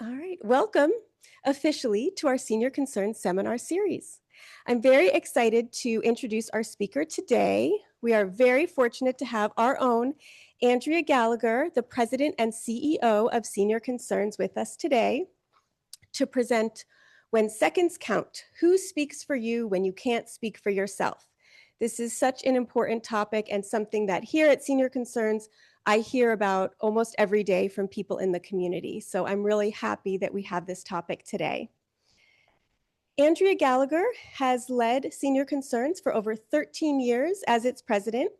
All right, welcome officially to our Senior Concerns Seminar Series. I'm very excited to introduce our speaker today. We are very fortunate to have our own Andrea Gallagher, the President and CEO of Senior Concerns, with us today to present When Seconds Count, Who Speaks for You When You Can't Speak for Yourself? This is such an important topic and something that here at Senior Concerns, I hear about almost every day from people in the community. So I'm really happy that we have this topic today. Andrea Gallagher has led Senior Concerns for over 13 years as its president,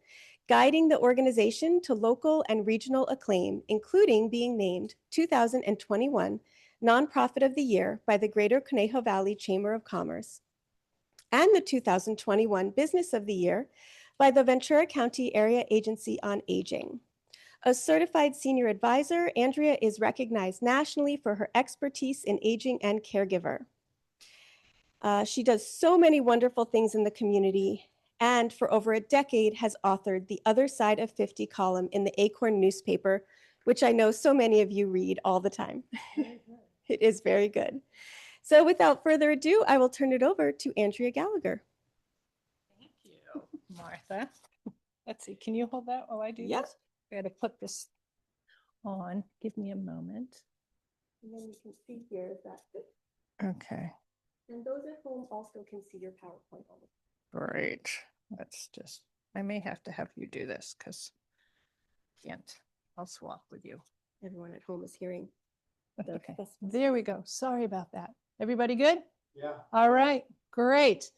guiding the organization to local and regional acclaim, including being named 2021 Nonprofit of the Year by the Greater Conejo Valley Chamber of Commerce and the 2021 Business of the Year by the Ventura County Area Agency on Aging. A certified senior advisor, Andrea is recognized nationally for her expertise in aging and caregiver. She does so many wonderful things in the community and for over a decade has authored the Other Side of 50 column in the Acorn newspaper, which I know so many of you read all the time. It is very good. So without further ado, I will turn it over to Andrea Gallagher. Thank you, Martha. Let's see, can you hold that while I do this? I gotta put this on. Give me a moment. And then you can see here that. Okay. And those at home also can see your PowerPoint. Great. Let's just, I may have to have you do this because I can't. I'll swap with you. Everyone at home is hearing. Okay. There we go. Sorry about that. Everybody good? Yeah. All right. Great.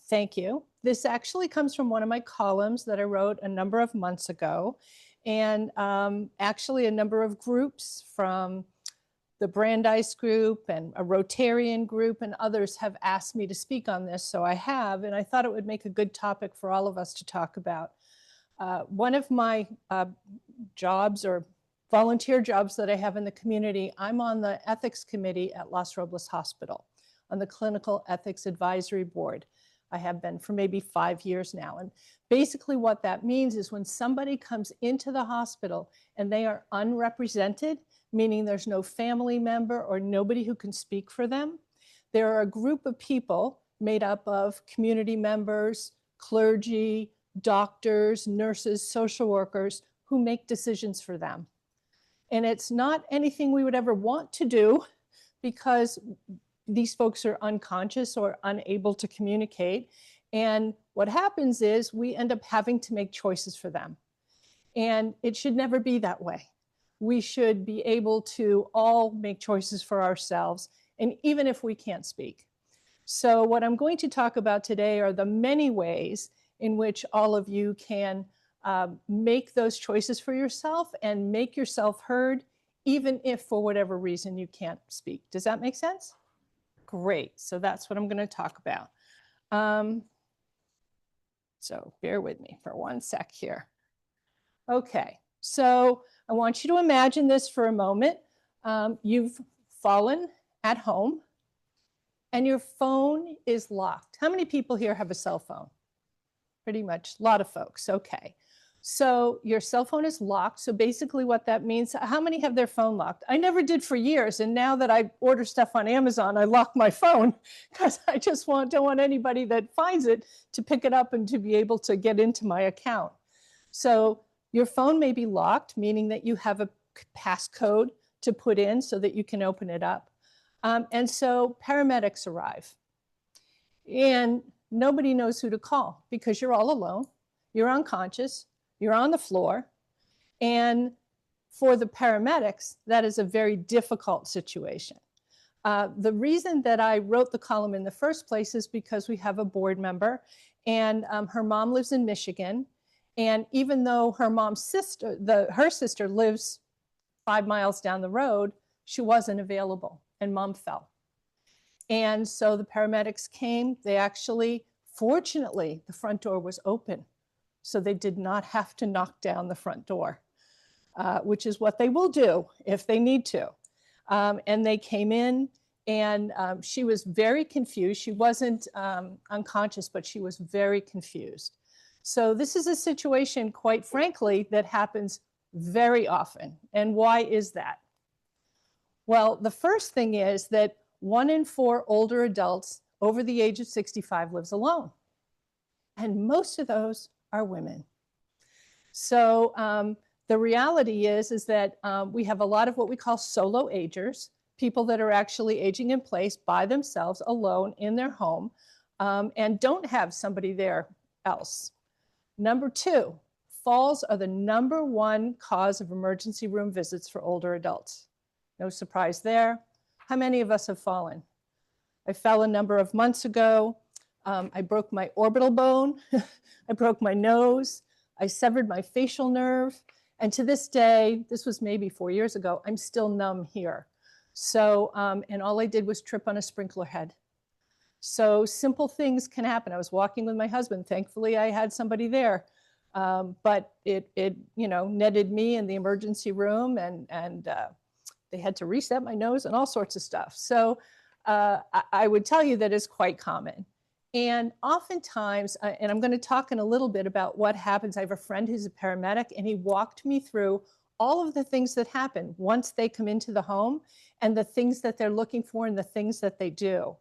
Thank you. This actually comes from one of my columns that I wrote a number of months ago. And actually a number of groups from the Brandeis group and a Rotarian group and others have asked me to speak on this. So I have, and I thought it would make a good topic for all of us to talk about. One of my jobs or volunteer jobs that I have in the community, I'm on the ethics committee at Los Robles Hospital on the Clinical Ethics Advisory Board. I have been for maybe 5 years now. And basically what that means is when somebody comes into the hospital and they are unrepresented, meaning there's no family member or nobody who can speak for them, there are a group of people made up of community members, clergy, doctors, nurses, social workers who make decisions for them. And it's not anything we would ever want to do because these folks are unconscious or unable to communicate. And what happens is we end up having to make choices for them. And it should never be that way. We should be able to all make choices for ourselves, and even if we can't speak. So what I'm going to talk about today are the many ways in which all of you can make those choices for yourself and make yourself heard, even if for whatever reason you can't speak. Does that make sense? Great. So that's what I'm going to talk about. So bear with me for one sec here. Okay. So I want you to imagine this for a moment. You've fallen at home and your phone is locked. How many people here have a cell phone? Pretty much, a lot of folks. Okay. So your cell phone is locked. So basically what that means, how many have their phone locked? I never did for years. And now that I order stuff on Amazon, I lock my phone because I just don't want anybody that finds it to pick it up and to be able to get into my account. So your phone may be locked, meaning that you have a passcode to put in so that you can open it up. And so paramedics arrive. And nobody knows who to call because you're all alone, you're unconscious, you're on the floor. And for the paramedics, that is a very difficult situation. The reason that I wrote the column in the first place is because we have a board member and her mom lives in Michigan. And even though her mom's sister, her sister lives 5 miles down the road, she wasn't available and mom fell. And so the paramedics came. They actually, fortunately, the front door was open. So they did not have to knock down the front door, which is what they will do if they need to. And they came in and she was very confused. She wasn't unconscious, but she was very confused. So this is a situation, quite frankly, that happens very often. And why is that? Well, the first thing is that 1 in 4 older adults over the age of 65 lives alone. And most of those are women. So the reality is that we have a lot of what we call solo agers, people that are actually aging in place by themselves, alone in their home, and don't have somebody there else. Number 2, falls are the number 1 cause of emergency room visits for older adults. No surprise there. How many of us have fallen? I fell a number of months ago. I broke my orbital bone. I broke my nose. I severed my facial nerve. And to this day, this was maybe 4 years ago, I'm still numb here. So, and all I did was trip on a sprinkler head. So simple things can happen. I was walking with my husband. Thankfully, I had somebody there. But it netted me in the emergency room, and they had to reset my nose and all sorts of stuff. So I would tell you that is quite common. And oftentimes, and I'm going to talk in a little bit about what happens. I have a friend who's a paramedic, and he walked me through all of the things that happen once they come into the home and the things that they're looking for and the things that they do.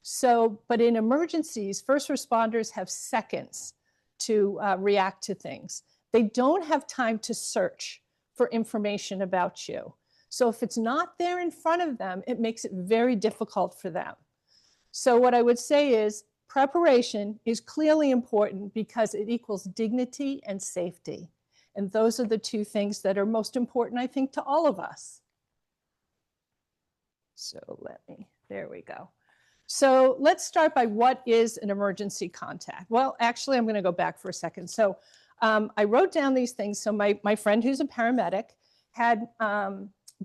So, but in emergencies, first responders have seconds to react to things. They don't have time to search for information about you. So if it's not there in front of them, it makes it very difficult for them. So what I would say is preparation is clearly important because it equals dignity and safety. And those are the 2 things that are most important, I think, to all of us. So there we go. So let's start by what is an emergency contact? Well, actually, I'm going to go back for a second. So I wrote down these things. So my friend who's a paramedic had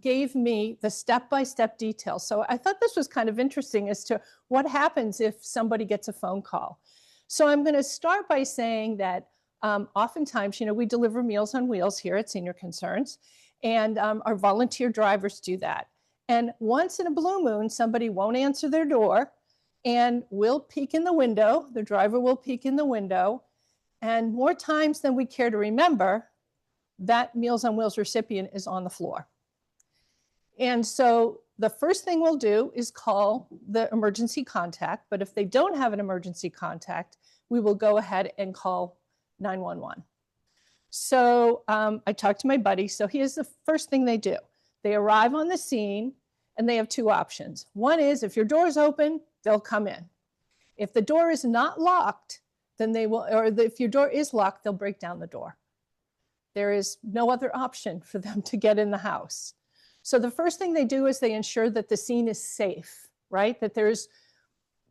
gave me the step-by-step details. So I thought this was kind of interesting as to what happens if somebody gets a phone call. So I'm going to start by saying that oftentimes, we deliver Meals on Wheels here at Senior Concerns, and our volunteer drivers do that. And once in a blue moon, somebody won't answer their door and will peek in the window. The driver will peek in the window. And more times than we care to remember, that Meals on Wheels recipient is on the floor. And so the first thing we'll do is call the emergency contact. But if they don't have an emergency contact, we will go ahead and call 911. So I talked to my buddy. So here's the first thing they do. They arrive on the scene, and they have 2 options. One is if your door is open, they'll come in. If the door is not locked, then they will, or if your door is locked, they'll break down the door. There is no other option for them to get in the house. So the first thing they do is they ensure that the scene is safe, right? That there's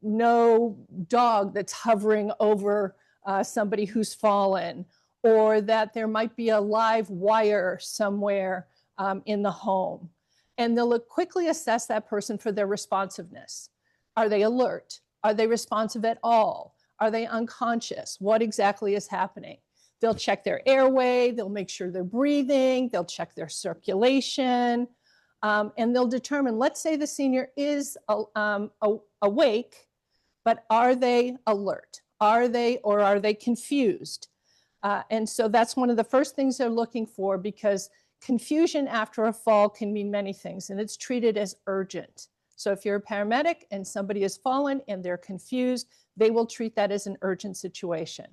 no dog that's hovering over somebody who's fallen, or that there might be a live wire somewhere in the home. And they'll quickly assess that person for their responsiveness. Are they alert? Are they responsive at all? Are they unconscious? What exactly is happening? They'll check their airway. They'll make sure they're breathing. They'll check their circulation. And they'll determine, let's say the senior is awake, but are they alert? Are they confused? And so that's one of the first things they're looking for, because confusion after a fall can mean many things, and it's treated as urgent. So if you're a paramedic and somebody has fallen and they're confused, they will treat that as an urgent situation.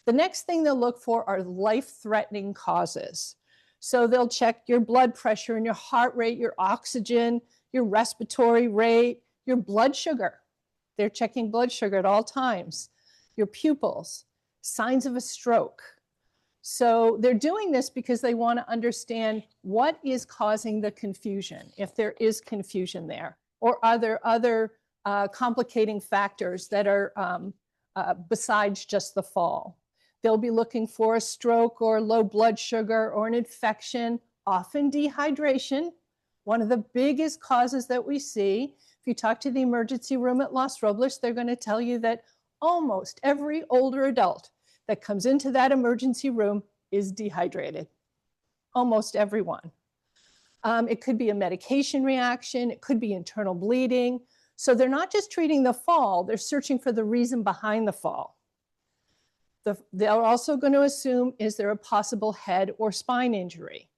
The next thing they'll look for are life-threatening causes. So they'll check your blood pressure and your heart rate, your oxygen, your respiratory rate, your blood sugar. They're checking blood sugar at all times, your pupils, signs of a stroke. So they're doing this because they want to understand what is causing the confusion, if there is confusion there, or are there other complicating factors that are besides just the fall. They'll be looking for a stroke or low blood sugar or an infection, often dehydration, one of the biggest causes that we see. If you talk to the emergency room at Los Robles, they're going to tell you that almost every older adult that comes into that emergency room is dehydrated. Almost everyone. It could be a medication reaction. It could be internal bleeding. So they're not just treating the fall, they're searching for the reason behind the fall. They're also going to assume, is there a possible head or spine injury?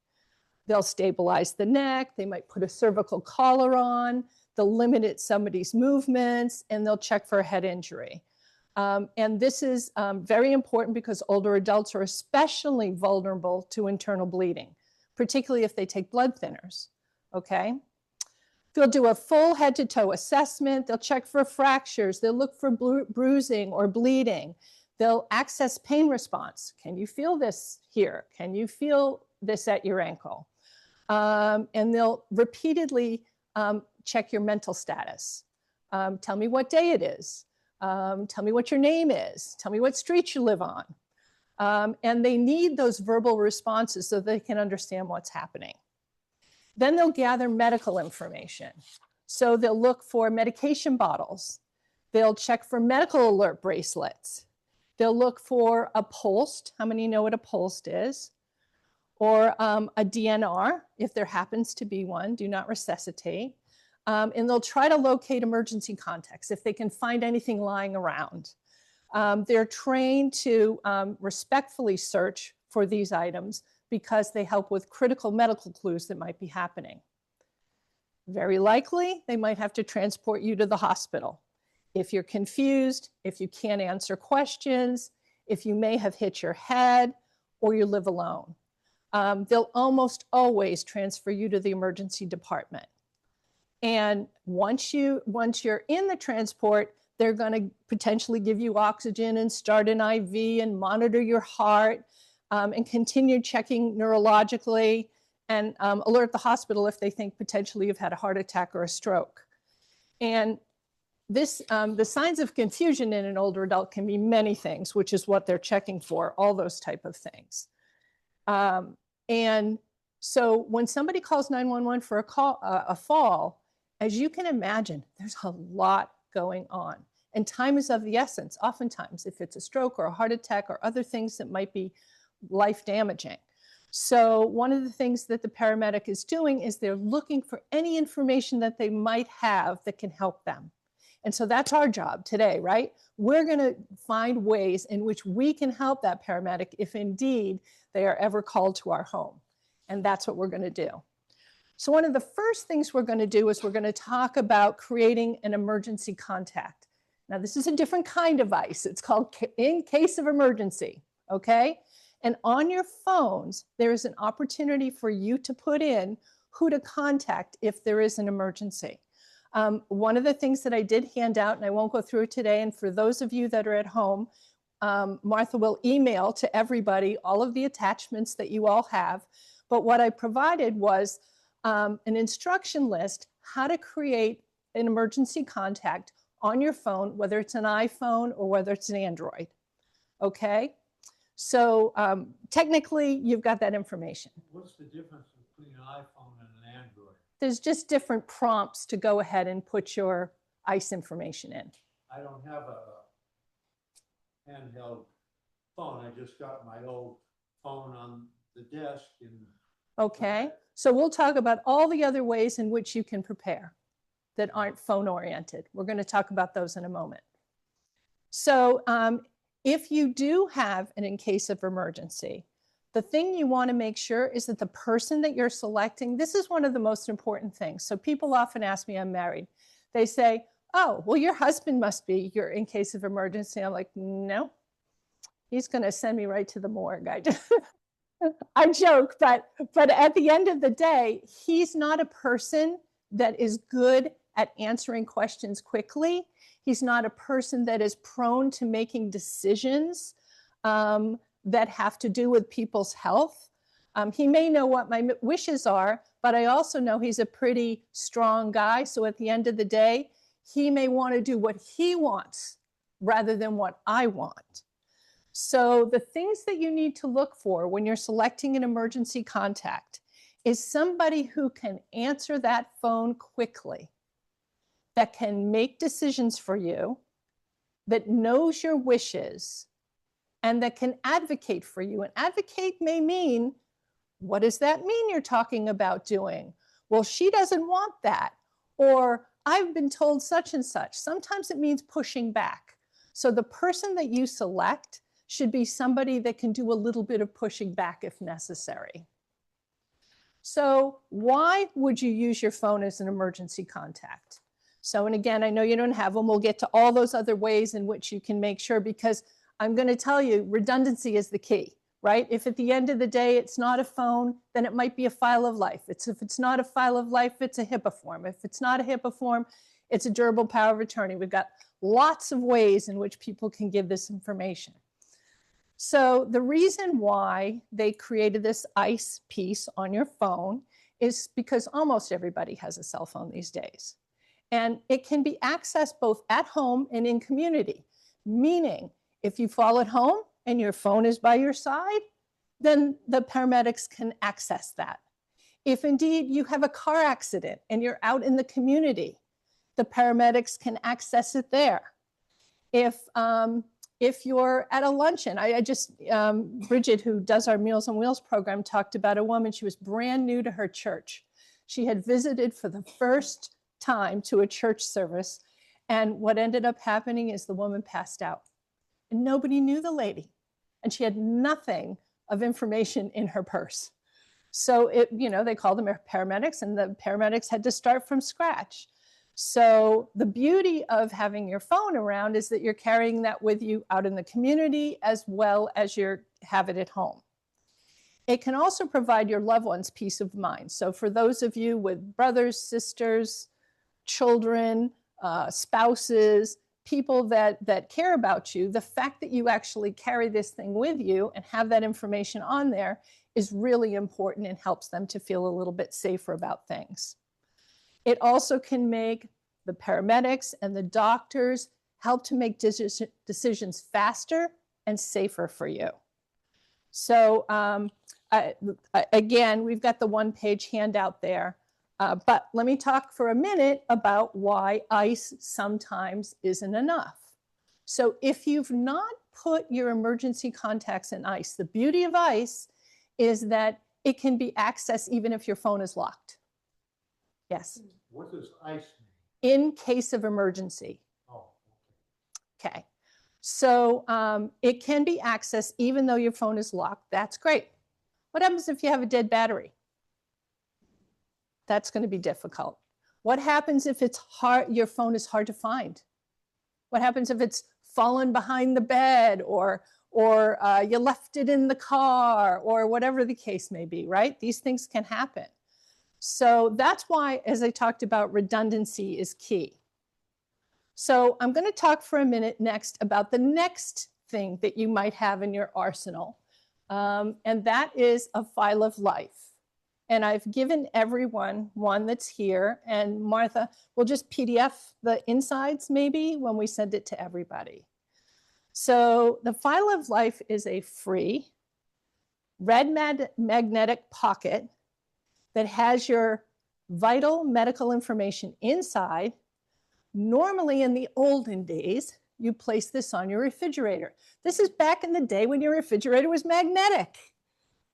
They'll stabilize the neck. They might put a cervical collar on. They'll limit somebody's movements, and they'll check for a head injury. And this is very important because older adults are especially vulnerable to internal bleeding, particularly if they take blood thinners, okay? They'll do a full head to toe assessment. They'll check for fractures. They'll look for bruising or bleeding. They'll access pain response. Can you feel this here? Can you feel this at your ankle? And they'll repeatedly check your mental status. Tell me what day it is. Tell me what your name is. Tell me what street you live on. And they need those verbal responses so they can understand what's happening. Then they'll gather medical information. So they'll look for medication bottles. They'll check for medical alert bracelets. They'll look for a pulse. How many know what a pulse is? Or a DNR, if there happens to be one, do not resuscitate. And they'll try to locate emergency contacts if they can find anything lying around. They're trained to respectfully search for these items because they help with critical medical clues that might be happening. Very likely, they might have to transport you to the hospital. If you're confused, if you can't answer questions, if you may have hit your head, or you live alone. They'll almost always transfer you to the emergency department. And once you're in the transport, they're going to potentially give you oxygen and start an IV and monitor your heart and continue checking neurologically and alert the hospital if they think potentially you've had a heart attack or a stroke. And this, the signs of confusion in an older adult can be many things, which is what they're checking for, all those type of things. And so when somebody calls 911 for a fall, as you can imagine, there's a lot going on. And time is of the essence, oftentimes, if it's a stroke or a heart attack or other things that might be life damaging. So one of the things that the paramedic is doing is they're looking for any information that they might have that can help them. And so that's our job today, right? We're going to find ways in which we can help that paramedic if indeed they are ever called to our home. And that's what we're going to do. So one of the first things we're going to do is we're going to talk about creating an emergency contact. Now, this is a different kind of device. It's called in case of emergency, okay? And on your phones, there is an opportunity for you to put in who to contact if there is an emergency. One of the things that I did hand out, and I won't go through it today, and for those of you that are at home, Martha will email to everybody all of the attachments that you all have. But what I provided was an instruction list, how to create an emergency contact on your phone, whether it's an iPhone or whether it's an Android, okay? So technically, you've got that information. What's the difference between an iPhone and an Android? There's just different prompts to go ahead and put your ICE information in. I don't have a handheld phone. I just got my old phone on the desk. Okay, so we'll talk about all the other ways in which you can prepare that aren't phone oriented. We're going to talk about those in a moment. So if you do have an in case of emergency, the thing you want to make sure is that the person that you're selecting, this is one of the most important things. So people often ask me, I'm married. They say, oh, well, your husband must be your in case of emergency. I'm like, no, he's going to send me right to the morgue. I joke, but at the end of the day, he's not a person that is good at answering questions quickly. He's not a person that is prone to making decisions that have to do with people's health. He may know what my wishes are, but I also know he's a pretty strong guy. So at the end of the day, he may want to do what he wants rather than what I want. So the things that you need to look for when you're selecting an emergency contact is somebody who can answer that phone quickly, that can make decisions for you, that knows your wishes, and that can advocate for you. And advocate may mean, what does that mean you're talking about doing? Well, she doesn't want that. Or I've been told such and such. Sometimes it means pushing back. So the person that you select should be somebody that can do a little bit of pushing back if necessary. So why would you use your phone as an emergency contact? So, and again, I know you don't have them. We'll get to all those other ways in which you can make sure, because I'm going to tell you, redundancy is the key, right? If at the end of the day, it's not a phone, then it might be a file of life. If it's not a file of life, it's a HIPAA form. If it's not a HIPAA form, it's a durable power of attorney. We've got lots of ways in which people can give this information. So the reason why they created this ICE piece on your phone is because almost everybody has a cell phone these days. And it can be accessed both at home and in community, meaning if you fall at home and your phone is by your side, then the paramedics can access that. If indeed you have a car accident and you're out in the community, the paramedics can access it there. If you're at a luncheon, Bridget, who does our Meals on Wheels program, talked about a woman, she was brand new to her church. She had visited for the first time to a church service, and what ended up happening is the woman passed out. And nobody knew the lady, and she had nothing of information in her purse. So they called the paramedics, and the paramedics had to start from scratch. So the beauty of having your phone around is that you're carrying that with you out in the community as well as you have it at home. It can also provide your loved ones peace of mind. So for those of you with brothers, sisters, children, spouses, people that care about you, the fact that you actually carry this thing with you and have that information on there is really important and helps them to feel a little bit safer about things. It also can make the paramedics and the doctors help to make decisions faster and safer for you. So again, we've got the one-page handout there, but let me talk for a minute about why ICE sometimes isn't enough. So if you've not put your emergency contacts in ICE, the beauty of ICE is that it can be accessed even if your phone is locked. Yes. What does ICE mean? In case of emergency. Oh, okay. So it can be accessed even though your phone is locked. That's great. What happens if you have a dead battery? That's going to be difficult. What happens if it's hard, your phone is hard to find? What happens if it's fallen behind the bed or you left it in the car or whatever the case may be, right? These things can happen. So that's why, as I talked about, redundancy is key. So I'm going to talk for a minute next about the next thing that you might have in your arsenal, and that is a file of life. And I've given everyone one that's here, and Martha will just PDF the insides maybe when we send it to everybody. So the file of life is a free red magnetic pocket that has your vital medical information inside. Normally in the olden days, you place this on your refrigerator. This is back in the day when your refrigerator was magnetic.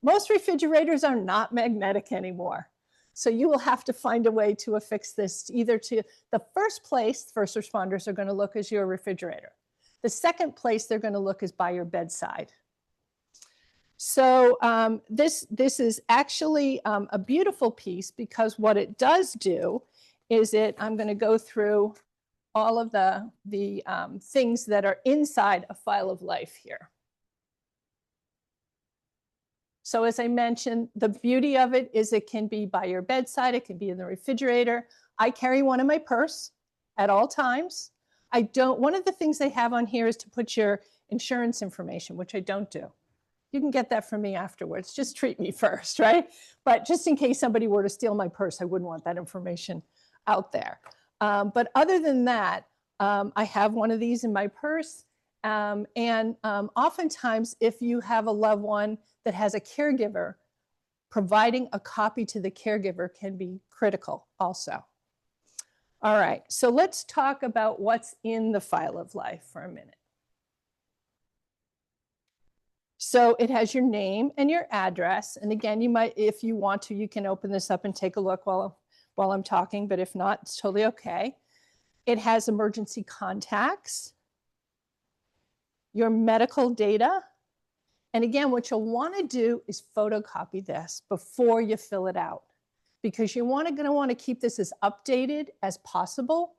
Most refrigerators are not magnetic anymore. So you will have to find a way to affix this either to the first place first responders are going to look is your refrigerator. The second place they're going to look is by your bedside. So this is actually a beautiful piece because what it does do is I'm going to go through all of the things that are inside a file of life here. So as I mentioned, the beauty of it is it can be by your bedside, it can be in the refrigerator. I carry one in my purse at all times. One of the things they have on here is to put your insurance information, which I don't do. You can get that from me afterwards. Just treat me first, right? But just in case somebody were to steal my purse, I wouldn't want that information out there. But other than that, I have one of these in my purse. And oftentimes, if you have a loved one that has a caregiver, providing a copy to the caregiver can be critical also. All right, so let's talk about what's in the file of life for a minute. So it has your name and your address. And again, you might, if you want to, you can open this up and take a look while I'm talking, but if not, it's totally okay. It has emergency contacts, your medical data. And again, what you'll want to do is photocopy this before you fill it out. because you're going to want to keep this as updated as possible.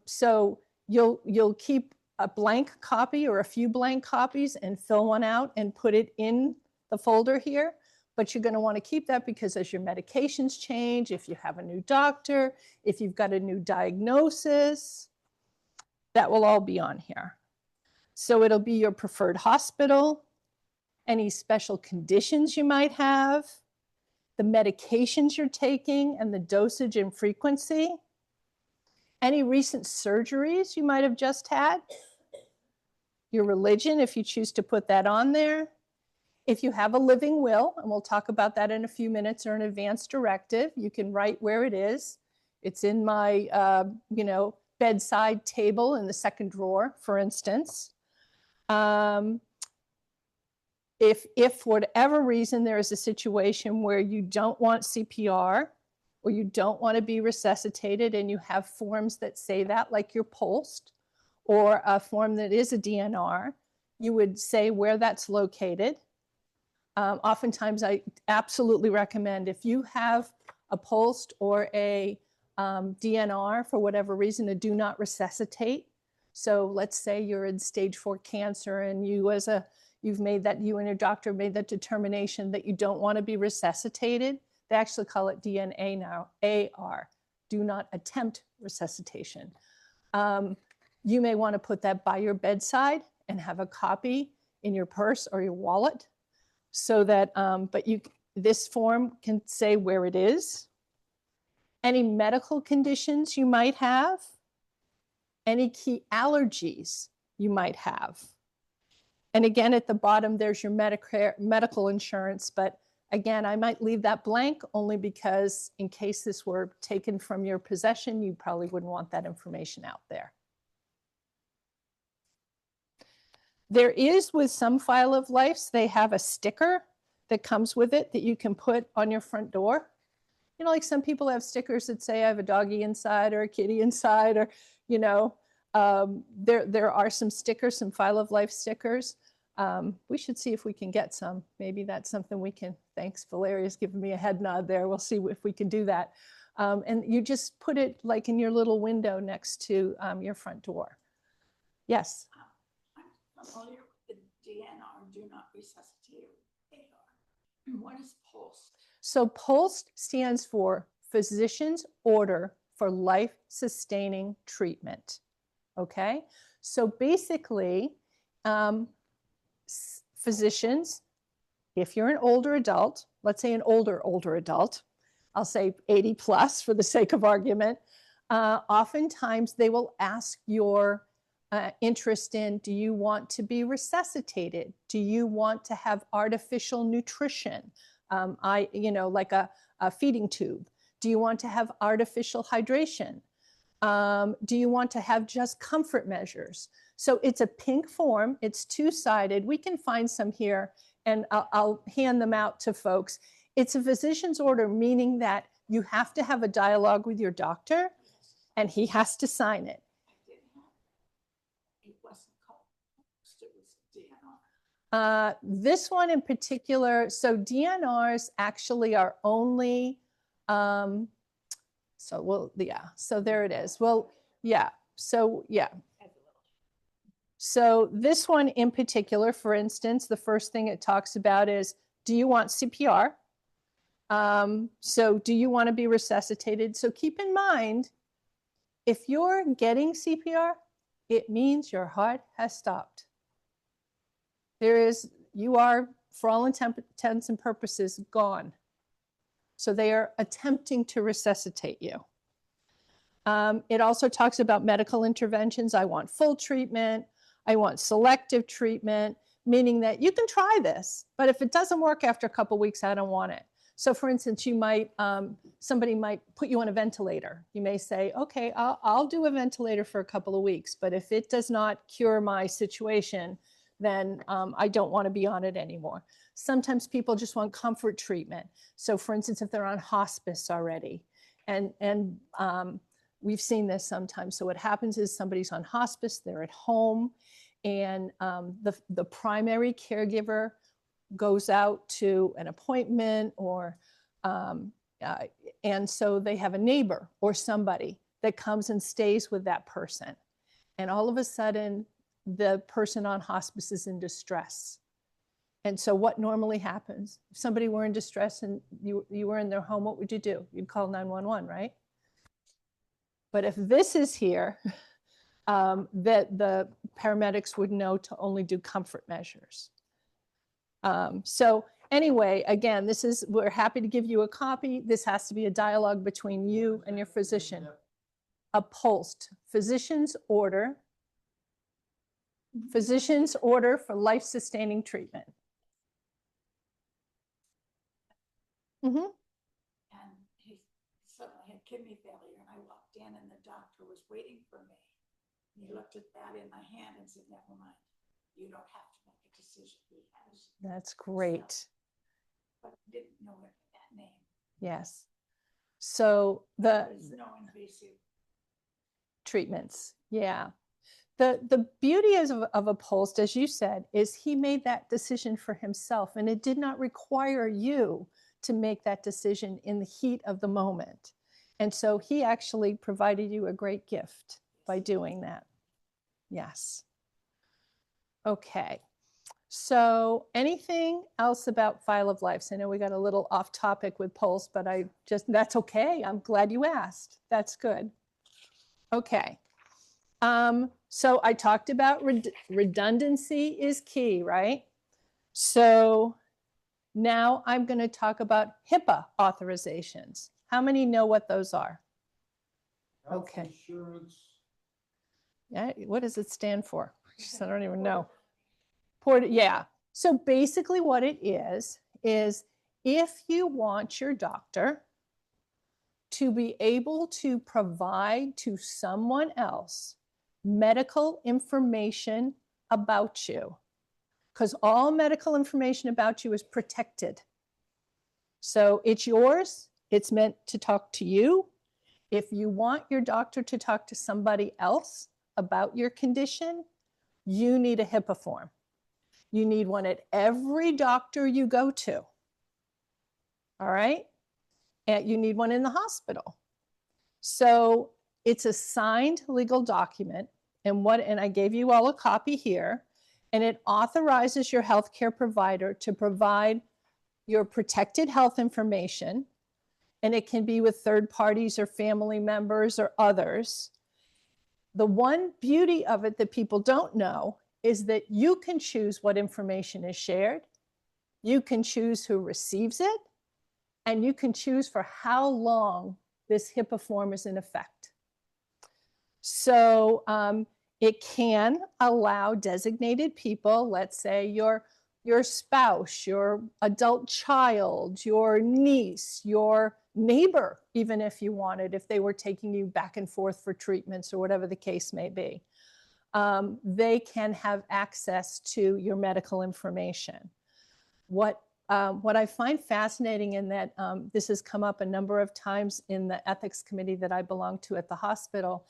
So you'll keep a blank copy or a few blank copies and fill one out and put it in the folder here. But you're going to want to keep that because as your medications change, if you have a new doctor, if you've got a new diagnosis, that will all be on here. So it'll be your preferred hospital, any special conditions you might have, the medications you're taking and the dosage and frequency, any recent surgeries you might have just had, your religion, if you choose to put that on there, if you have a living will, and we'll talk about that in a few minutes, or an advance directive, you can write where it is. It's in my, bedside table in the second drawer, for instance. If for whatever reason there is a situation where you don't want CPR or you don't want to be resuscitated and you have forms that say that, like your POLST or a form that is a DNR, you would say where that's located. Oftentimes, I absolutely recommend if you have a POLST or a DNR for whatever reason, to do not resuscitate. So let's say you're in stage 4 cancer and you and your doctor made that determination that you don't want to be resuscitated. They actually call it DNA now, AR, do not attempt resuscitation. You may want to put that by your bedside and have a copy in your purse or your wallet so that, this form can say where it is, any medical conditions you might have, any key allergies you might have. And again, at the bottom, there's your medical insurance. But again, I might leave that blank only because in case this were taken from your possession, you probably wouldn't want that information out there. There is, with some file of lives, they have a sticker that comes with it that you can put on your front door. You know, like some people have stickers that say I have a doggy inside or a kitty inside, or, there are some stickers, some file of life stickers. We should see if we can get some. Maybe that's something we can, thanks, Valeria's giving me a head nod there. We'll see if we can do that. And you just put it like in your little window next to your front door. Yes? I'm familiar with the DNR, do not resuscitate, AR. What is POLST? So POLST stands for Physician's Order for Life-Sustaining Treatment. Okay? So basically, physicians, if you're an older adult, let's say an older adult, I'll say 80 plus for the sake of argument, oftentimes they will ask your interest in, do you want to be resuscitated? Do you want to have artificial nutrition? Like a feeding tube. Do you want to have artificial hydration? Do you want to have just comfort measures? So it's a pink form. It's two-sided. We can find some here, and I'll hand them out to folks. It's a physician's order, meaning that you have to have a dialogue with your doctor, and he has to sign it. It wasn't called POLST, it was DNR. This one in particular, so DNRs actually are only, so there it is. Well, yeah, so yeah. So this one in particular, for instance, the first thing it talks about is, do you want CPR? So do you want to be resuscitated? So keep in mind, if you're getting CPR, it means your heart has stopped. You are, for all intents and purposes, gone. So they are attempting to resuscitate you. It also talks about medical interventions. I want full treatment. I want selective treatment, meaning that you can try this, but if it doesn't work after a couple of weeks, I don't want it. So for instance, somebody might put you on a ventilator. You may say, okay, I'll do a ventilator for a couple of weeks, but if it does not cure my situation, then I don't want to be on it anymore. Sometimes people just want comfort treatment. So for instance, if they're on hospice already, and we've seen this sometimes. So what happens is somebody's on hospice, they're at home, and the primary caregiver goes out to an appointment or and so they have a neighbor or somebody that comes and stays with that person. And all of a sudden, the person on hospice is in distress. And so what normally happens? If somebody were in distress and you were in their home, what would you do? You'd call 911, right? But if this is here, that the paramedics would know to only do comfort measures. So anyway, again, we're happy to give you a copy. This has to be a dialogue between you and your physician. A POLST, physician's order for life-sustaining treatment. Mm-hmm. And he suddenly had kidney failure, and I walked in, and the doctor was waiting for me. And he looked at that in my hand and said, "Never mind, you don't have to make a decision." He has. That's great. Stuff. But I didn't know that name. Yes. So there's no invasive treatments. Yeah. The beauty of a POLST, as you said, is he made that decision for himself, and it did not require you to make that decision in the heat of the moment. And so he actually provided you a great gift by doing that. Yes. Okay. So anything else about file of life? So I know we got a little off topic with POLST, but that's okay. I'm glad you asked. That's good. Okay. So I talked about redundancy is key, right? So now I'm going to talk about HIPAA authorizations. How many know what those are? Health Okay. insurance. Yeah, what does it stand for? I don't even know. Yeah. So basically what it is if you want your doctor to be able to provide to someone else medical information about you, because all medical information about you is protected. So it's yours. It's meant to talk to you. If you want your doctor to talk to somebody else about your condition, you need a HIPAA form. You need one at every doctor you go to. All right? And you need one in the hospital. So it's a signed legal document, and I gave you all a copy here, and it authorizes your healthcare provider to provide your protected health information, and it can be with third parties or family members or others. The one beauty of it that people don't know is that you can choose what information is shared, you can choose who receives it, and you can choose for how long this HIPAA form is in effect. So it can allow designated people, let's say your spouse, your adult child, your niece, your neighbor, even if you wanted, if they were taking you back and forth for treatments or whatever the case may be. They can have access to your medical information. What I find fascinating in that this has come up a number of times in the ethics committee that I belong to at the hospital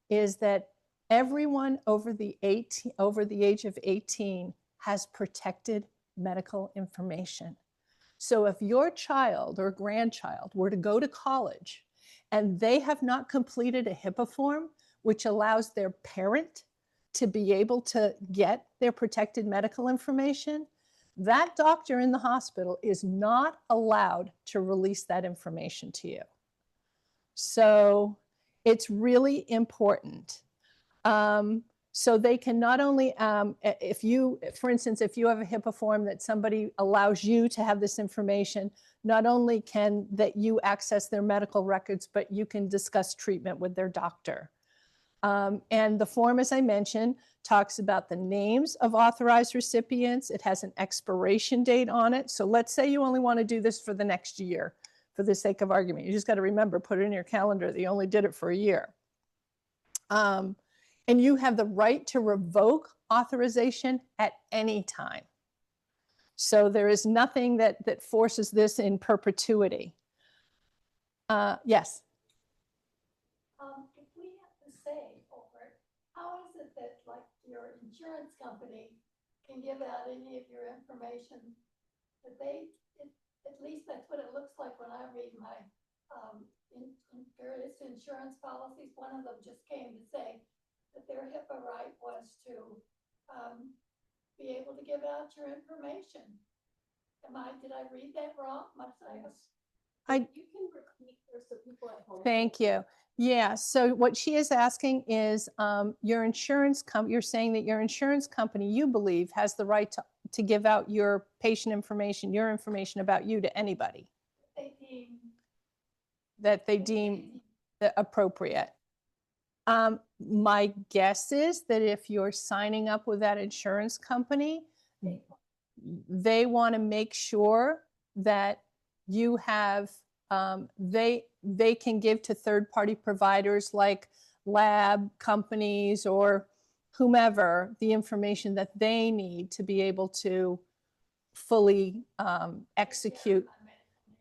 is that everyone over the age of 18 has protected medical information. So if your child or grandchild were to go to college and they have not completed a HIPAA form, which allows their parent to be able to get their protected medical information, that doctor in the hospital is not allowed to release that information to you. So it's really important. So they can not only, for instance, if you have a HIPAA form that somebody allows you to have this information, not only can that you access their medical records, but you can discuss treatment with their doctor. And the form, as I mentioned, talks about the names of authorized recipients. It has an expiration date on it. So let's say you only want to do this for the next year, for the sake of argument. You just got to remember, put it in your calendar that you only did it for a year. And you have the right to revoke authorization at any time. So there is nothing that forces this in perpetuity. Yes? If we have to say over it, how is it that like your insurance company can give out any of your information that at least that's what it looks like when I read my in various insurance policies. One of them just came to say that their HIPAA right was to be able to give out your information. Did I read that wrong? You can repeat for so people at home. Thank you. Yeah, so what she is asking is your insurance you're saying that your insurance company, you believe, has the right to give out your patient information, your information about you to anybody They deem that they deem appropriate. My guess is that if you're signing up with that insurance company, they want to make sure that you have they can give to third-party providers like lab companies or whomever the information that they need to be able to fully execute.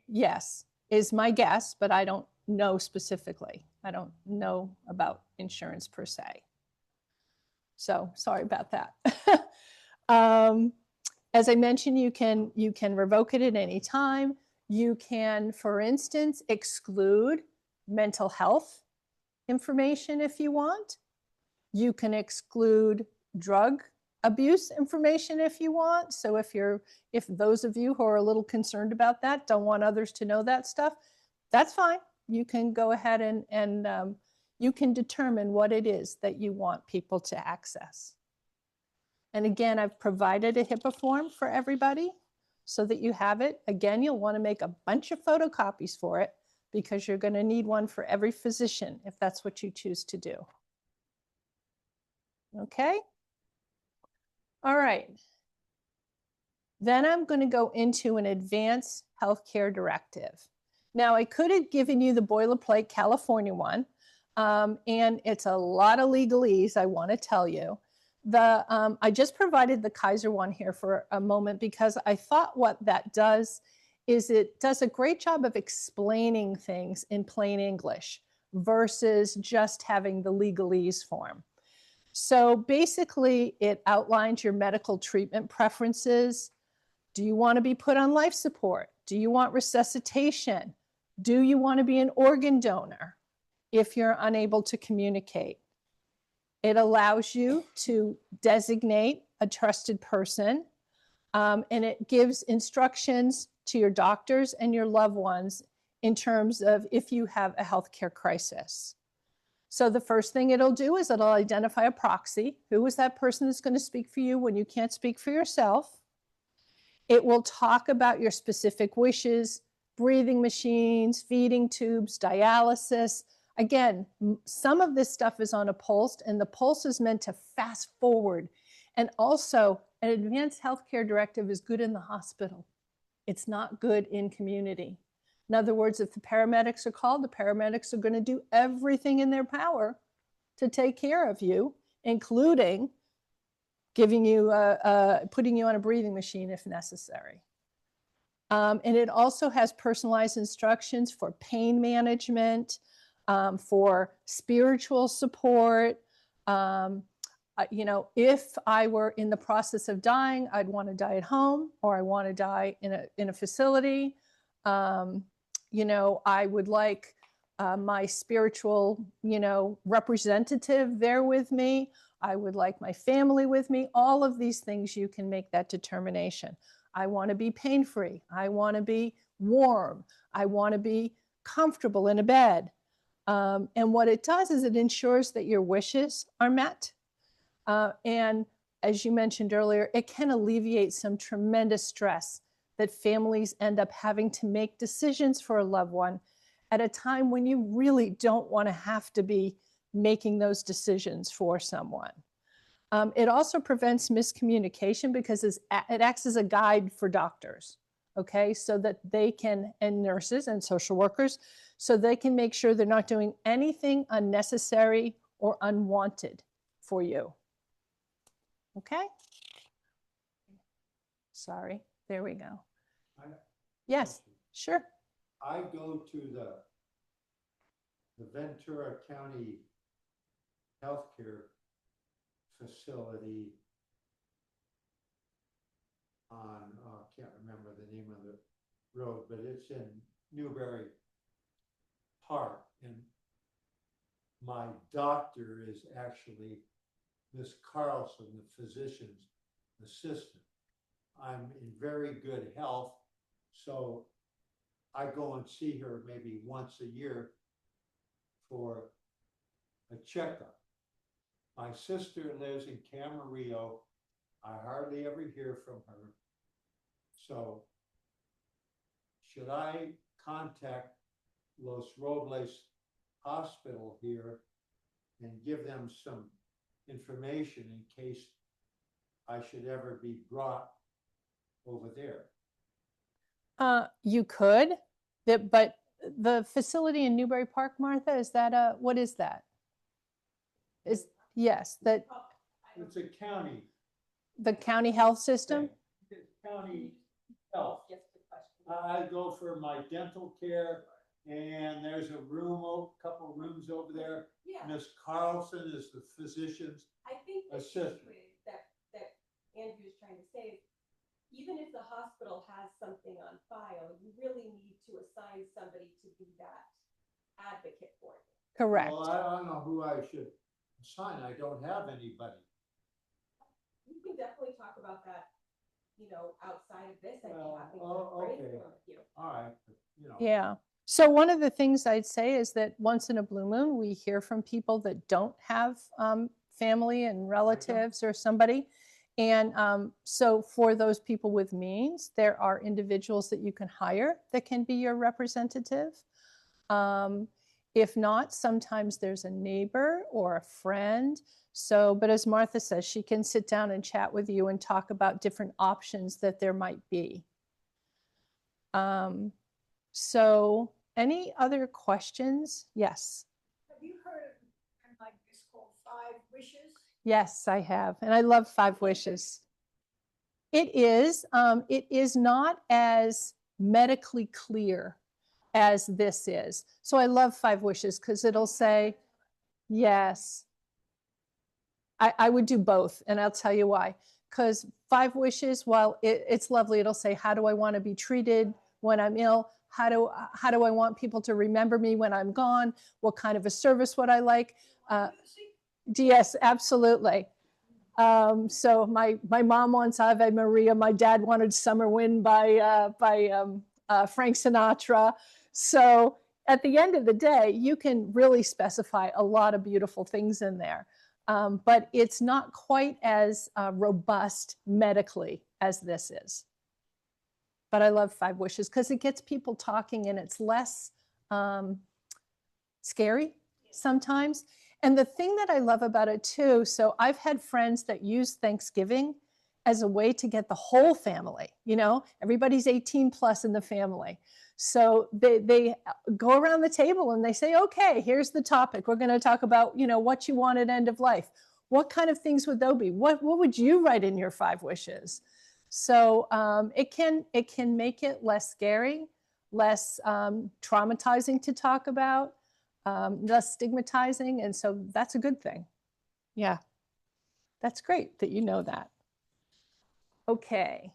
Yes, is my guess, but I don't know specifically. I don't know about insurance per se. So sorry about that. As I mentioned, you can revoke it at any time. You can, for instance, exclude mental health information if you want. You can exclude drug abuse information if you want. So if those of you who are a little concerned about that don't want others to know that stuff, that's fine. You can go ahead and you can determine what it is that you want people to access. And again, I've provided a HIPAA form for everybody so that you have it. Again, you'll want to make a bunch of photocopies for it because you're going to need one for every physician if that's what you choose to do. Okay? All right. Then I'm going to go into an advanced healthcare directive. Now, I could have given you the boilerplate California one, and it's a lot of legalese, I want to tell you. I just provided the Kaiser one here for a moment because I thought what that does is it does a great job of explaining things in plain English versus just having the legalese form. So basically, it outlines your medical treatment preferences. Do you want to be put on life support? Do you want resuscitation? Do you want to be an organ donor if you're unable to communicate? It allows you to designate a trusted person, and it gives instructions to your doctors and your loved ones in terms of if you have a healthcare crisis. So the first thing it'll do is it'll identify a proxy. Who is that person that's going to speak for you when you can't speak for yourself? It will talk about your specific wishes, breathing machines, feeding tubes, dialysis. Again, some of this stuff is on a pulse, and the pulse is meant to fast forward. And also, an advanced healthcare directive is good in the hospital. It's not good in community. In other words, if the paramedics are called, the paramedics are going to do everything in their power to take care of you, including giving you, putting you on a breathing machine if necessary. And it also has personalized instructions for pain management, for spiritual support. If I were in the process of dying, I'd want to die at home, or I want to die in a facility. I would like my spiritual, representative there with me. I would like my family with me. All of these things, you can make that determination. I want to be pain-free. I want to be warm. I want to be comfortable in a bed. And what it does is it ensures that your wishes are met. And as you mentioned earlier, it can alleviate some tremendous stress that families end up having to make decisions for a loved one at a time when you really don't want to have to be making those decisions for someone. It also prevents miscommunication because it acts as a guide for doctors, okay, so that they can, and nurses and social workers, so they can make sure they're not doing anything unnecessary or unwanted for you. Okay? Sorry, there we go. Yes, sure. I go to the Ventura County Healthcare Facility on, can't remember the name of the road, but it's in Newberry. Park, and my doctor is actually Miss Carlson, the physician's assistant. I'm in very good health, so I go and see her maybe once a year for a checkup. My sister lives in Camarillo. I hardly ever hear from her. So should I contact Los Robles Hospital here and give them some information in case I should ever be brought over there? You could, but the facility in Newbury Park, Martha, is that what is that? Yes, that It's a county. the county health system? It's county health. I go for my dental care, and there's a room, couple rooms over there. Yeah, Miss Carlson is the physician's I think the assistant. issue is that Andrew's trying to say is, even if the hospital has something on file, you really need to assign somebody to be that advocate for you. Correct. Well, I don't know who I should assign. I don't have anybody. You can definitely talk about that, outside of this. I'd be Well, happy to okay. brainstorm with you. All right, Yeah. So one of the things I'd say is that once in a blue moon, we hear from people that don't have family and relatives or somebody. And so for those people with means, there are individuals that you can hire that can be your representative. If not, sometimes there's a neighbor or a friend. So, but as Martha says, she can sit down and chat with you and talk about different options that there might be. So any other questions? Yes. Have you heard of something like this called 5 Wishes? Yes, I have. And I love 5 Wishes. It is not as medically clear as this is. So I love 5 Wishes because it'll say, yes. I would do both, and I'll tell you why. Because 5 Wishes, while it's lovely, it'll say, how do I want to be treated when I'm ill? How do I want people to remember me when I'm gone? What kind of a service would I like? Yes, absolutely. So my mom wants Ave Maria. My dad wanted Summer Wind by Frank Sinatra. So at the end of the day, you can really specify a lot of beautiful things in there. But it's not quite as robust medically as this is. But I love 5 Wishes because it gets people talking and it's less scary sometimes. And the thing that I love about it too, so I've had friends that use Thanksgiving as a way to get the whole family, everybody's 18 plus in the family. So they go around the table and they say, okay, here's the topic. We're going to talk about, what you want at end of life. What kind of things would those be? What would you write in your 5 wishes? So it can make it less scary, less traumatizing to talk about, less stigmatizing. And so that's a good thing. Yeah, that's great that you know that. Okay.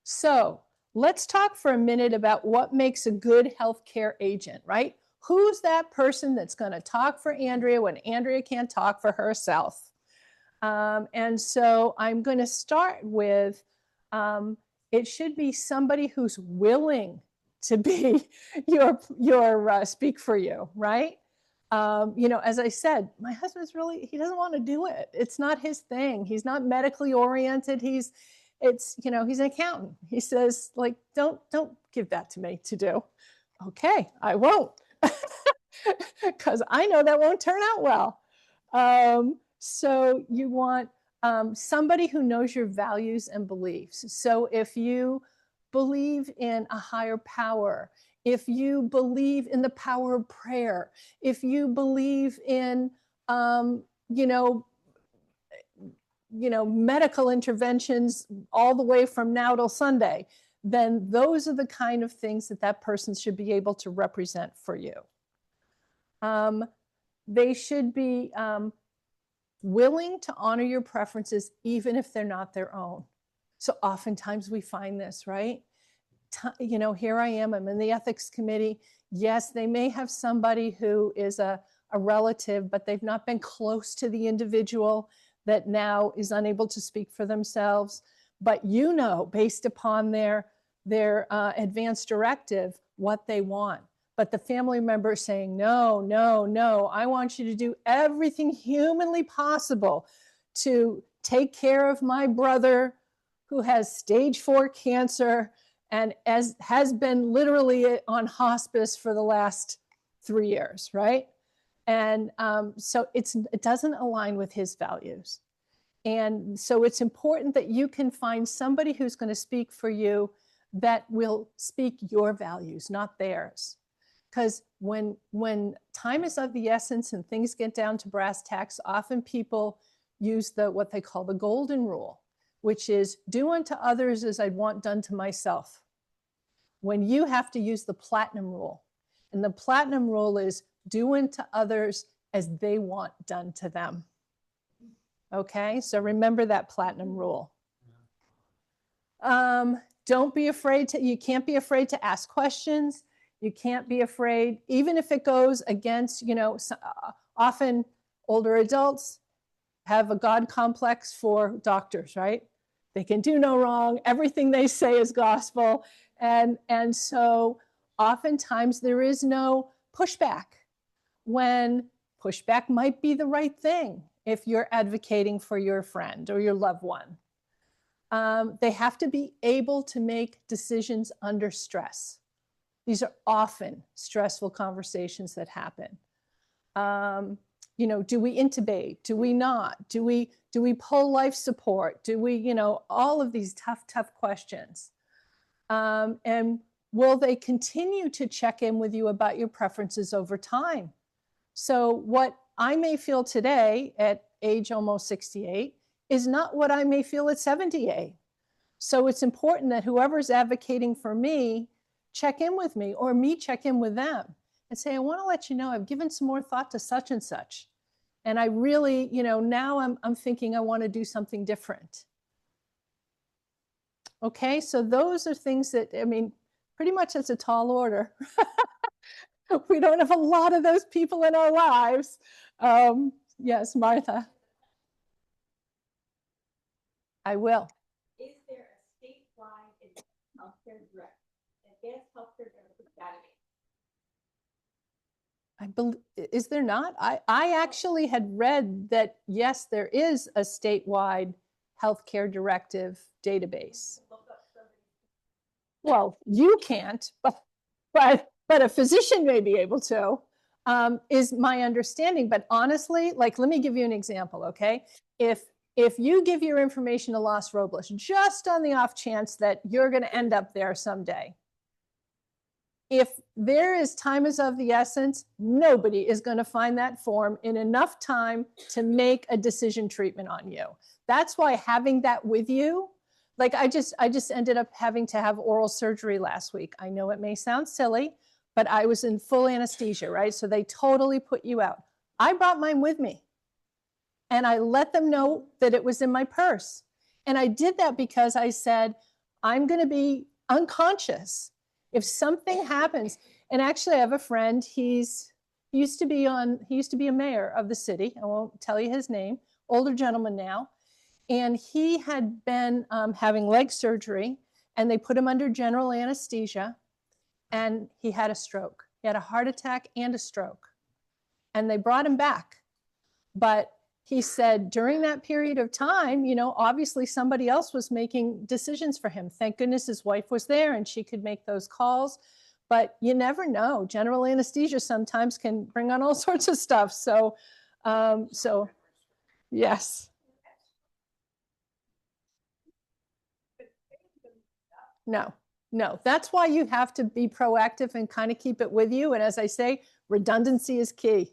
So let's talk for a minute about what makes a good healthcare agent, right? Who's that person that's going to talk for Andrea when Andrea can't talk for herself? And so I'm going to start with, it should be somebody who's willing to be your speak for you, right? As I said, my husband's he doesn't want to do it. It's not his thing. He's not medically oriented. He's an accountant. He says, don't give that to me to do. Okay, I won't, because I know that won't turn out well. So you want somebody who knows your values and beliefs. So if you believe in a higher power, if you believe in the power of prayer, if you believe in, medical interventions all the way from now till Sunday, then those are the kind of things that person should be able to represent for you. They should be willing to honor your preferences, even if they're not their own. So oftentimes we find this, right? you know, here I am, I'm in the ethics committee. Yes, they may have somebody who is a relative, but they've not been close to the individual that now is unable to speak for themselves. But you know, based upon their advance directive, what they want. But the family member is saying, no, no, no, I want you to do everything humanly possible to take care of my brother who has stage 4 cancer and has been literally on hospice for the last 3 years, right? And so it doesn't align with his values. And so it's important that you can find somebody who's going to speak for you that will speak your values, not theirs. Because when time is of the essence and things get down to brass tacks, often people use what they call the golden rule, which is do unto others as I'd want done to myself. When you have to use the platinum rule. And the platinum rule is do unto others as they want done to them. Okay, so remember that platinum rule. Don't be afraid you can't be afraid to ask questions. You can't be afraid, even if it goes against, you know, often older adults have a God complex for doctors, right? They can do no wrong. Everything they say is gospel. And so oftentimes there is no pushback when pushback might be the right thing if you're advocating for your friend or your loved one. They have to be able to make decisions under stress. These are often stressful conversations that happen. You know, do we intubate? Do we not? Do we pull life support? Do we, you know, all of these tough questions. And will they continue to check in with you about your preferences over time? So what I may feel today at age almost 68 is not what I may feel at 78. So it's important that whoever's advocating for me check in with me or me check in with them and say, I want to let you know I've given some more thought to such and such. And I really, you know, now I'm thinking I want to do something different. Okay, so those are things that, I mean, pretty much it's a tall order. We don't have a lot of those people in our lives. Yes, Martha. I will. Is there a statewide healthcare direct, advanced healthcare benefits database? I believe, is there not? I actually had read that, yes, there is a statewide healthcare directive database. Well, you can't, but a physician may be able to, is my understanding. But honestly, like, let me give you an example, okay? If you give your information to Los Robles, just on the off chance that you're going to end up there someday, if there is time is of the essence, nobody is going to find that form in enough time to make a decision treatment on you. That's why having that with you, like I just ended up having to have oral surgery last week. I know it may sound silly, but I was in full anesthesia, right? So they totally put you out. I brought mine with me and I let them know that it was in my purse. And I did that because I said, I'm going to be unconscious. If something happens, and actually I have a friend, he used to be a mayor of the city. I won't tell you his name, older gentleman now. And he had been having leg surgery and they put him under general anesthesia and he had a stroke. He had a heart attack and a stroke. And they brought him back. But he said during that period of time, you know, obviously somebody else was making decisions for him. Thank goodness his wife was there and she could make those calls. But you never know. General anesthesia sometimes can bring on all sorts of stuff. So yes. No, that's why you have to be proactive and kind of keep it with you. And as I say, redundancy is key.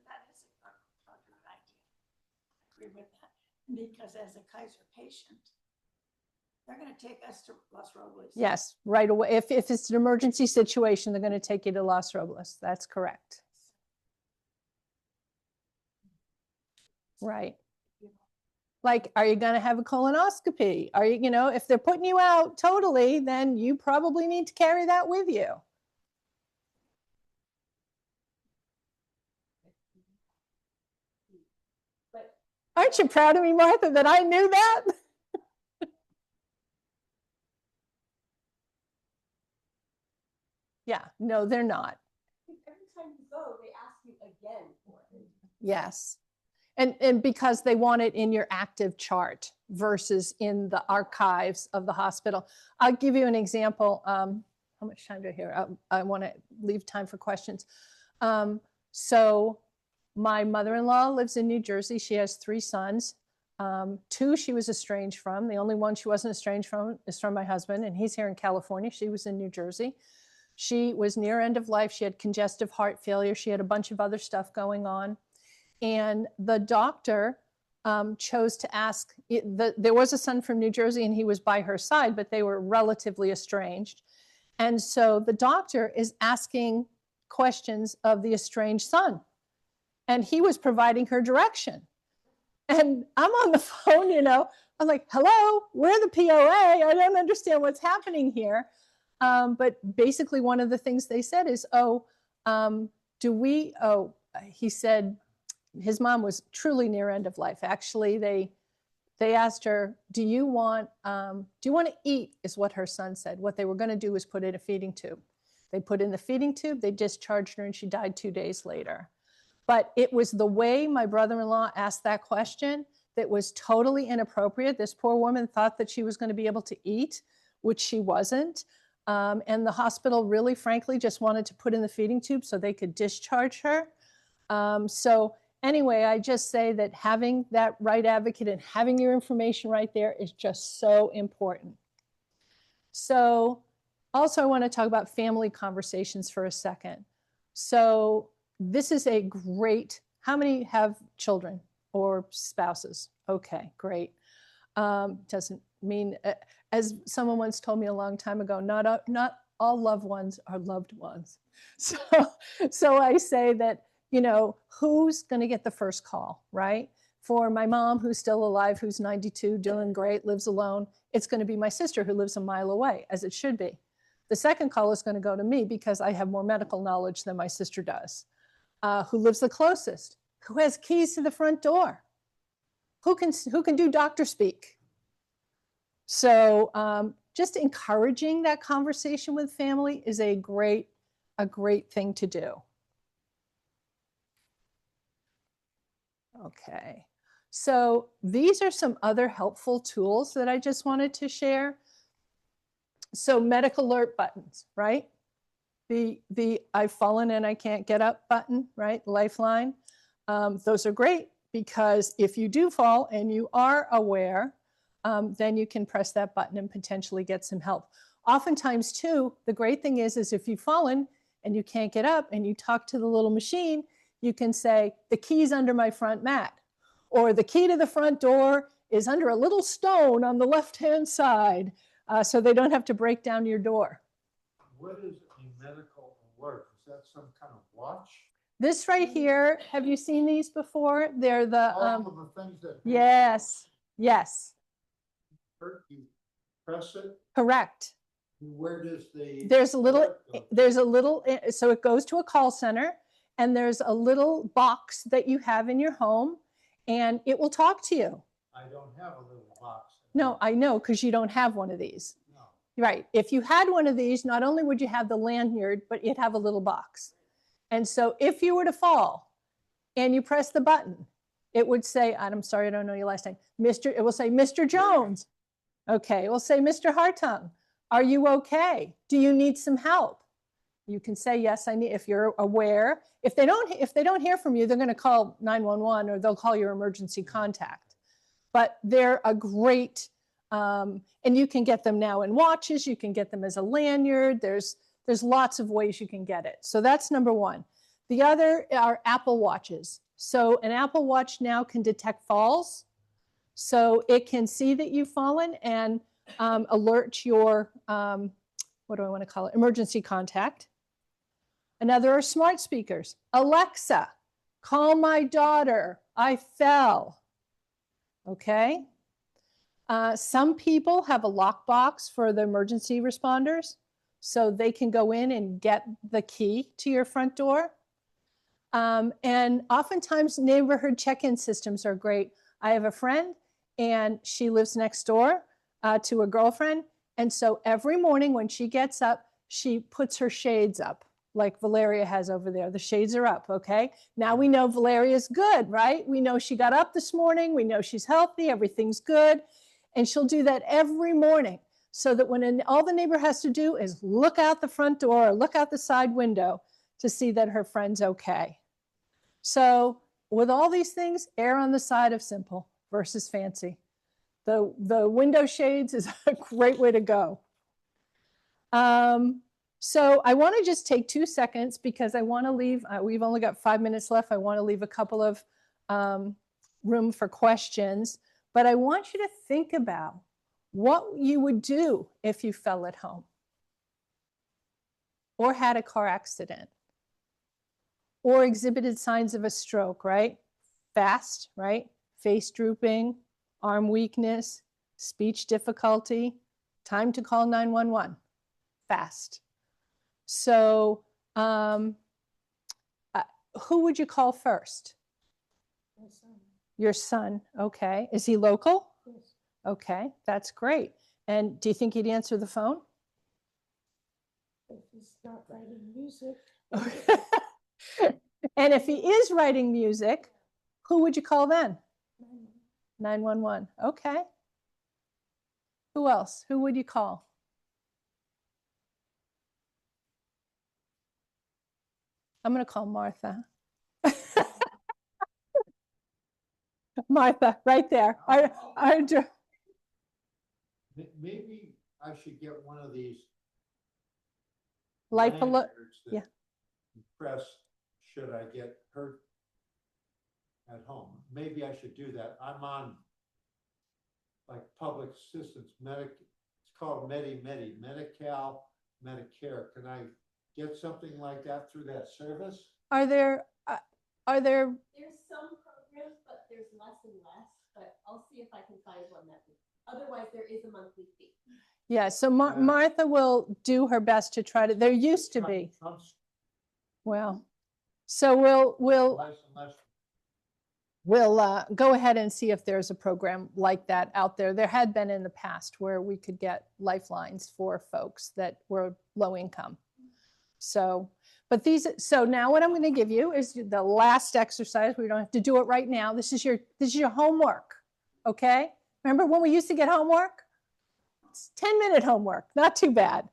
That is a good idea. I agree with that. Because as a Kaiser patient, they're going to take us to Los Robles. Yes, right away. If it's an emergency situation, they're going to take you to Los Robles. That's correct. Right. Like, are you going to have a colonoscopy? Are you, if they're putting you out totally, then you probably need to carry that with you. But Aren't you proud of me, Martha, that I knew that? Yeah, no, they're not. every time you go, they ask you again for it. Yes. And because they want it in your active chart versus in the archives of the hospital. I'll give you an example. How much time do I have? I want to leave time for questions. So my mother-in-law lives in New Jersey. She has 3 sons. 2 she was estranged from. The only one she wasn't estranged from is from my husband, and he's here in California. She was in New Jersey. She was near end of life. She had congestive heart failure. She had a bunch of other stuff going on. And the doctor chose to ask, there was a son from New Jersey and he was by her side, but they were relatively estranged. And so the doctor is asking questions of the estranged son. And he was providing her direction. And I'm on the phone, I'm like, hello, we're the POA. I don't understand what's happening here. But basically one of the things they said is, he said, his mom was truly near end of life. Actually, they asked her, do you want to eat, is what her son said. What they were going to do was put in a feeding tube. They put in the feeding tube, they discharged her, and she died 2 days later. But it was the way my brother-in-law asked that question that was totally inappropriate. This poor woman thought that she was going to be able to eat, which she wasn't. And the hospital really, frankly, just wanted to put in the feeding tube so they could discharge her. So anyway, I just say that having that right advocate and having your information right there is just so important. So also I want to talk about family conversations for a second. So this is a great, how many have children or spouses? Okay, great. Doesn't mean, as someone once told me a long time ago, not all loved ones are loved ones. So I say that, who's going to get the first call, right? For my mom, who's still alive, who's 92, doing great, lives alone, it's going to be my sister who lives a mile away, as it should be. The second call is going to go to me because I have more medical knowledge than my sister does. Who lives the closest? Who has keys to the front door? Who can do doctor speak? So just encouraging that conversation with family is a great thing to do. Okay, so these are some other helpful tools that I just wanted to share. So medical alert buttons, right? The I've fallen and I can't get up button, right? Lifeline. Those are great because if you do fall and you are aware, then you can press that button and potentially get some help. Oftentimes too, the great thing is if you've fallen and you can't get up and you talk to the little machine, you can say, the key's under my front mat, or the key to the front door is under a little stone on the left-hand side, so they don't have to break down your door. What is a medical alert? Is that some kind of watch? This right here, have you seen these before? They're the, All of the things that. yes, You press it. correct. Where does the. There's a little, so it goes to a call center, and there's a little box that you have in your home, and it will talk to you. I don't have a little box. No, I know, because you don't have one of these. No. Right. If you had one of these, not only would you have the lanyard, but you'd have a little box. And so if you were to fall and you press the button, it would say, I'm sorry, I don't know your last name. It will say, Mr. Jones. Okay. It will say, Mr. Hartung, are you okay? Do you need some help? You can say, yes, I need, if you're aware. If they don't hear from you, they're going to call 911 or they'll call your emergency contact. But they're a great, and you can get them now in watches, you can get them as a lanyard, there's lots of ways you can get it. So that's number one. The other are Apple Watches. So an Apple Watch now can detect falls. So it can see that you've fallen and alert your, what do I want to call it, emergency contact. Another are smart speakers. Alexa, call my daughter, I fell. Okay. Some people have a lockbox for the emergency responders, so they can go in and get the key to your front door. And oftentimes neighborhood check-in systems are great. I have a friend and she lives next door to a girlfriend. And so every morning when she gets up, she puts her shades up like Valeria has over there. The shades are up, okay? Now we know Valeria's good, right? We know she got up this morning. We know she's healthy. Everything's good. And she'll do that every morning so that when all the neighbor has to do is look out the front door or look out the side window to see that her friend's okay. So with all these things, err on the side of simple versus fancy. The window shades is a great way to go. So I want to just take 2 seconds because I want to leave, we've only got 5 minutes left. I want to leave a couple of room for questions, but I want you to think about what you would do if you fell at home or had a car accident or exhibited signs of a stroke, right? Fast, right? Face drooping, arm weakness, speech difficulty, time to call 911, fast. So who would you call first? My son. Your son, okay. Is he local? Yes. Okay, that's great. And do you think he'd answer the phone? If he's not writing music. And if he is writing music, who would you call then? 911. Okay. Who else? Who would you call? I'm going to call Martha. Martha, right there. Maybe I should get one of these Life alert. lanyards Yeah. that you press should I get hurt at home. Maybe I should do that. I'm on like public assistance, it's called Medi-Cal, Medicare. Can I get something like that through that service? Are there There's some programs, but there's less and less, but I'll see if I can find one that would, otherwise there is a monthly fee. yeah, so Yeah. Martha will do her best to try to, there used to be. Trump's Well, so we'll less and less. we'll go ahead and see if there's a program like that out there. There had been in the past where we could get lifelines for folks that were low income. So, but so now what I'm going to give you is the last exercise. We don't have to do it right now. This is your homework. Okay. Remember when we used to get homework? It's 10-minute homework, not too bad.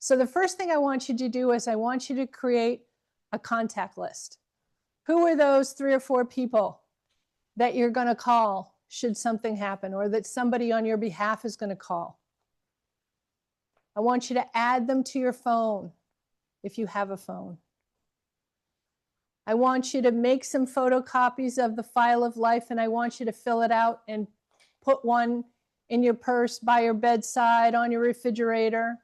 So the first thing I want you to do is I want you to create a contact list. Who are those 3 or 4 people that you're going to call should something happen, or that somebody on your behalf is going to call? I want you to add them to your phone if you have a phone. I want you to make some photocopies of the file of life, and I want you to fill it out and put one in your purse, by your bedside, on your refrigerator.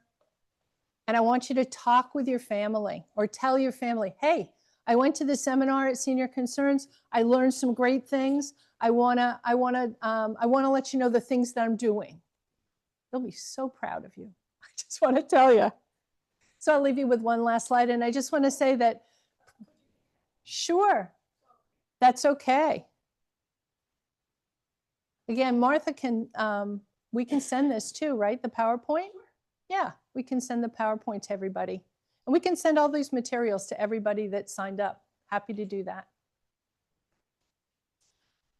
And I want you to talk with your family or tell your family, hey, I went to the seminar at Senior Concerns. I learned some great things. I wanna let you know the things that I'm doing. They'll be so proud of you. I just want to tell you. So I'll leave you with one last slide. And I just want to say that, sure, that's okay. Again, Martha we can send this too, right? The PowerPoint? Yeah, we can send the PowerPoint to everybody. And we can send all these materials to everybody that signed up. Happy to do that.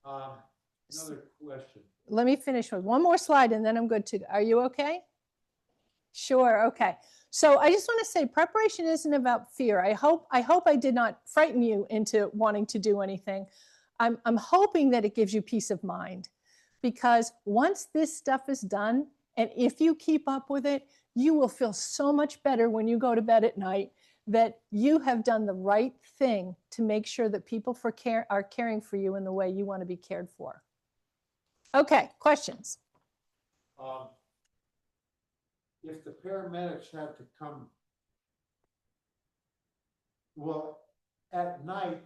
Another question. Let me finish with one more slide and then I'm good to go. Are you okay? Sure, okay. So I just want to say preparation isn't about fear. I hope I did not frighten you into wanting to do anything. I'm hoping that it gives you peace of mind, because once this stuff is done, and if you keep up with it, you will feel so much better when you go to bed at night that you have done the right thing to make sure that people are caring for you in the way you want to be cared for. Okay, questions? If the paramedics had to come, well, at night,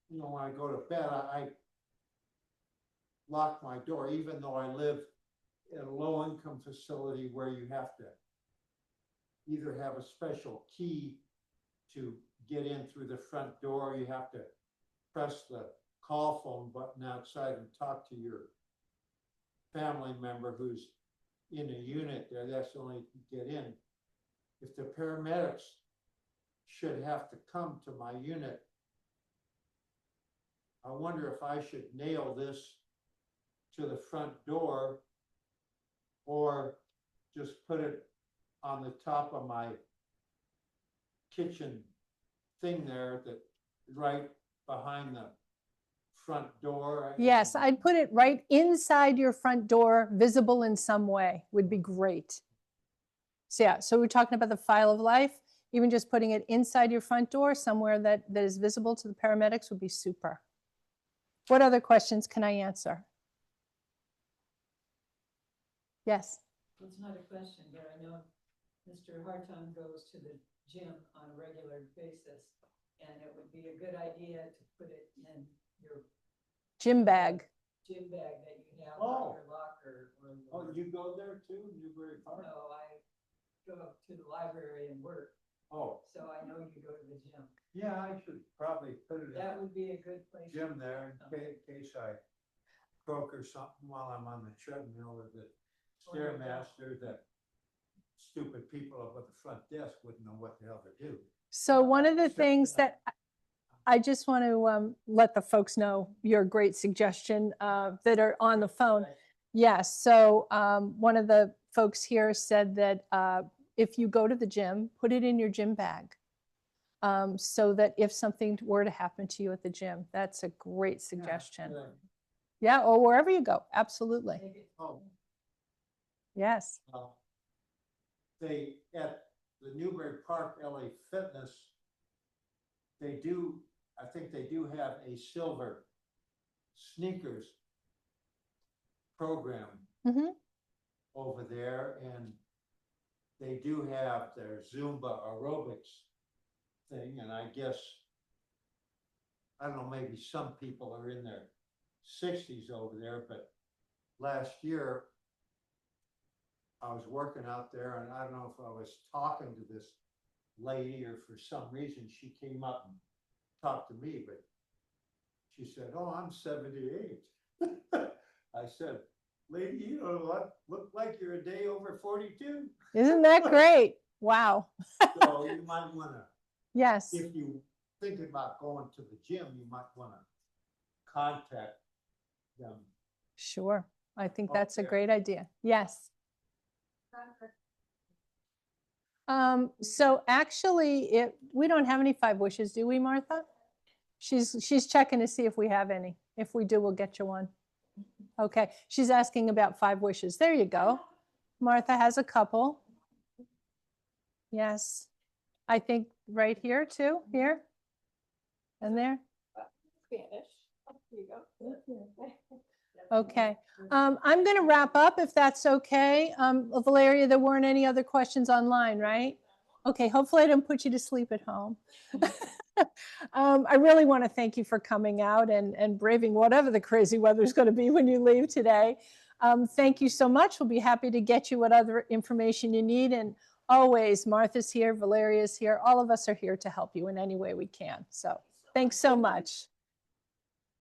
when I go to bed, I lock my door, even though I live in a low-income facility where you have to either have a special key to get in through the front door, you have to press the call phone button outside and talk to your family member who's in a unit there. That's the only way you get in. If the paramedics should have to come to my unit, I wonder if I should nail this to the front door or just put it on the top of my kitchen thing there, that right behind the front door. Yes, I'd put it right inside your front door, visible in some way would be great. So yeah, so we're talking about the file of life. Even just putting it inside your front door somewhere that is visible to the paramedics would be super. What other questions can I answer? Yes. Well, it's not a question, but I know Mr. Hartung goes to the gym on a regular basis, and it would be a good idea to put it in your Gym bag. gym bag that you have Oh. in your locker. Or Oh, you go there too, Newbury Park? No, I go up to the library and work, Oh, so I know you go to the gym. yeah, I should probably put it in That would be a good place. the gym there in case I croak or something while I'm on the treadmill or the Stairmaster, that stupid people up at the front desk wouldn't know what the hell to do. So one of the things that I just want to let the folks know, your great suggestion that are on the phone. Yes, so one of the folks here said that if you go to the gym, put it in your gym bag. So that if something were to happen to you at the gym, that's a great suggestion. Yeah, or wherever you go, absolutely. Take it Oh, Yes. they, at the Newbury Park LA Fitness, they do, I think they do have a silver sneakers program Hmm. over there, and they do have their Zumba aerobics thing, and I guess, I don't know, maybe some people are in their 60s over there, but last year I was working out there, and I don't know if I was talking to this lady or for some reason she came up and talked to me, but she said, "Oh, I'm 78." I said, "Lady, you don't look like you're a day over 42." Isn't that great? Wow. So you might want to, Yes. if you thinking about going to the gym, you might want to contact them. Sure. I think Oh, that's a yeah. great idea. Yes. So actually, we don't have any 5 wishes, do we, Martha? She's checking to see if we have any. If we do, we'll get you one. Okay. She's asking about 5 wishes. There you go. Martha has a couple. Yes. I think right here too. Here. And there. Spanish. Here you go. Okay. I'm going to wrap up if that's okay. Valeria, there weren't any other questions online, right? Okay. Hopefully I didn't put you to sleep at home. I really want to thank you for coming out and braving whatever the crazy weather is going to be when you leave today. Thank you so much. We'll be happy to get you what other information you need. And always, Martha's here, Valeria's here. All of us are here to help you in any way we can. So thanks so much.